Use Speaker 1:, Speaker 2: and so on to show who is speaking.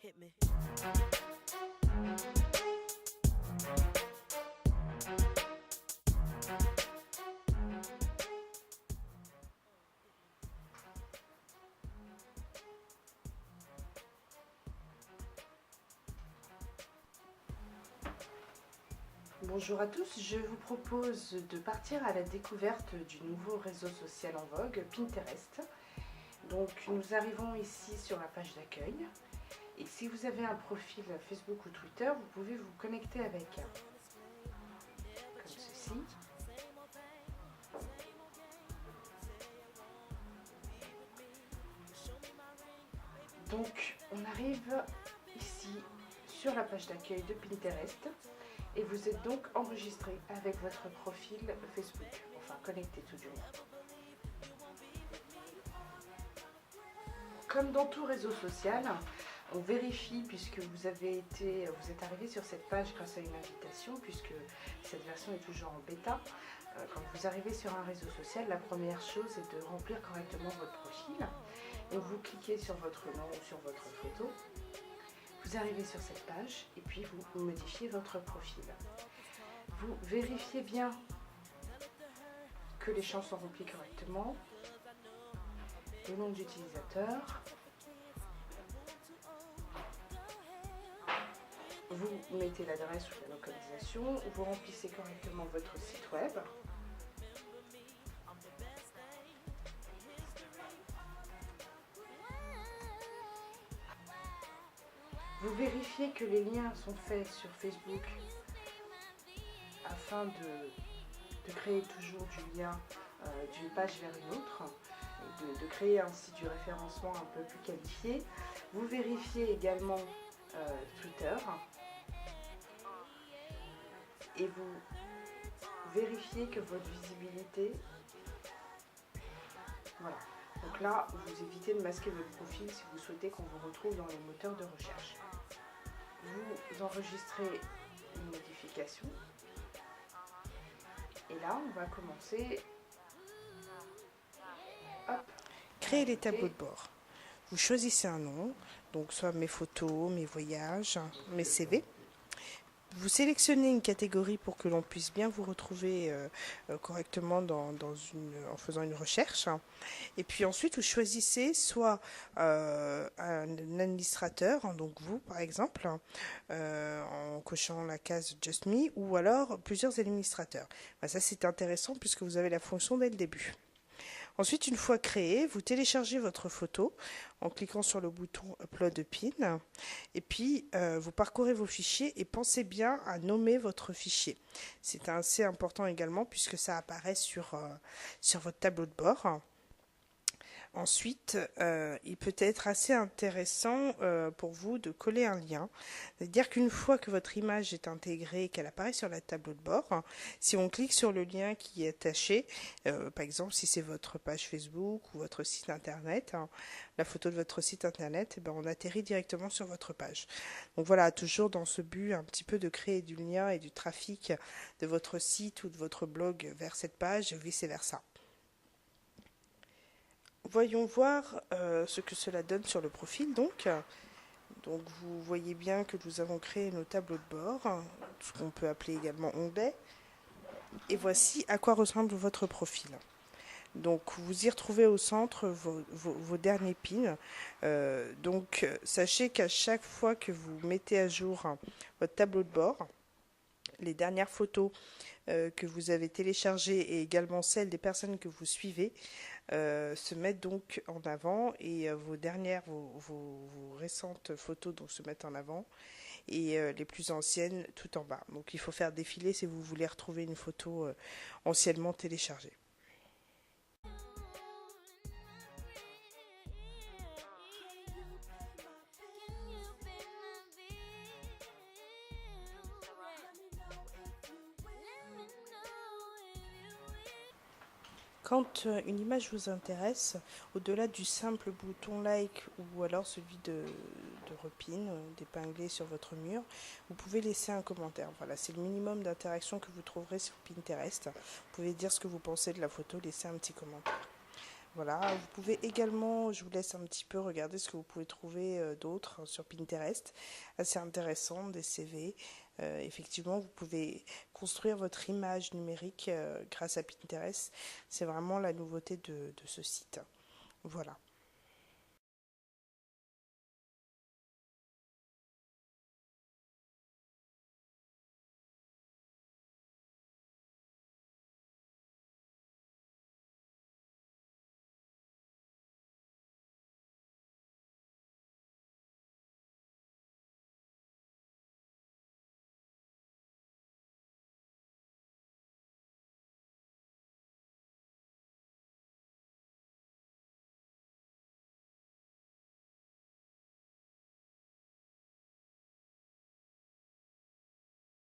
Speaker 1: Hit me.
Speaker 2: Bonjour à tous, je vous propose de partir à la découverte du nouveau réseau social en vogue, Pinterest. Donc nous arrivons ici sur la page d'accueil et si vous avez un profil Facebook ou Twitter, vous pouvez vous connecter avec comme ceci. Donc on arrive ici sur la page d'accueil de Pinterest et vous êtes donc enregistré avec votre profil Facebook, enfin connecté tout du moins. Comme dans tout réseau social, on vérifie puisque vous êtes arrivé sur cette page grâce à une invitation, puisque cette version est toujours en bêta. Quand vous arrivez sur un réseau social, la première chose est de remplir correctement votre profil. Donc vous cliquez sur votre nom ou sur votre photo. Vous arrivez sur cette page et puis vous modifiez votre profil. Vous vérifiez bien que les champs sont remplis correctement, le nom d'utilisateur. Vous mettez l'adresse ou la localisation, vous remplissez correctement votre site web. Vous vérifiez que les liens sont faits sur Facebook afin de créer toujours du lien d'une page vers une autre, de créer ainsi du référencement un peu plus qualifié. Vous vérifiez également Twitter et vous vérifiez que votre visibilité, voilà. Donc là, vous évitez de masquer votre profil si vous souhaitez qu'on vous retrouve dans les moteurs de recherche. Vous enregistrez une modification et là, on va commencer. Hop,
Speaker 3: Créer les tableaux de bord. Vous choisissez un nom, donc soit mes photos, mes voyages, mes CV. Vous sélectionnez une catégorie pour que l'on puisse bien vous retrouver correctement en faisant une recherche. Et puis ensuite, vous choisissez soit un administrateur, donc vous par exemple, en cochant la case Just Me, ou alors plusieurs administrateurs. Ça c'est intéressant puisque vous avez la fonction dès le début. Ensuite, une fois créé, vous téléchargez votre photo en cliquant sur le bouton Upload Pin et puis vous parcourez vos fichiers et pensez bien à nommer votre fichier. C'est assez important également puisque ça apparaît sur votre tableau de bord. Ensuite, il peut être assez intéressant pour vous de coller un lien. C'est-à-dire qu'une fois que votre image est intégrée et qu'elle apparaît sur la tableau de bord, si on clique sur le lien qui est attaché, par exemple si c'est votre page Facebook ou votre site internet, la photo de votre site internet, on atterrit directement sur votre page. Donc voilà, toujours dans ce but un petit peu de créer du lien et du trafic de votre site ou de votre blog vers cette page et vice versa. Voyons voir ce que cela donne sur le profil. Donc vous voyez bien que nous avons créé nos tableaux de bord, ce qu'on peut appeler également onglets. Et voici à quoi ressemble votre profil. Donc vous y retrouvez au centre vos derniers pins. Donc sachez qu'à chaque fois que vous mettez à jour votre tableau de bord, les dernières photos que vous avez téléchargées et également celles des personnes que vous suivez se mettent donc en avant et vos récentes photos donc, se mettent en avant et les plus anciennes tout en bas. Donc il faut faire défiler si vous voulez retrouver une photo anciennement téléchargée. Quand une image vous intéresse, au-delà du simple bouton like ou alors celui de repin, d'épingler sur votre mur, vous pouvez laisser un commentaire. Voilà, c'est le minimum d'interaction que vous trouverez sur Pinterest. Vous pouvez dire ce que vous pensez de la photo, laisser un petit commentaire. Voilà, vous pouvez également, je vous laisse un petit peu regarder ce que vous pouvez trouver d'autres sur Pinterest, assez intéressant, des CV. Effectivement, vous pouvez construire votre image numérique grâce à Pinterest. C'est vraiment la nouveauté de ce site. Voilà.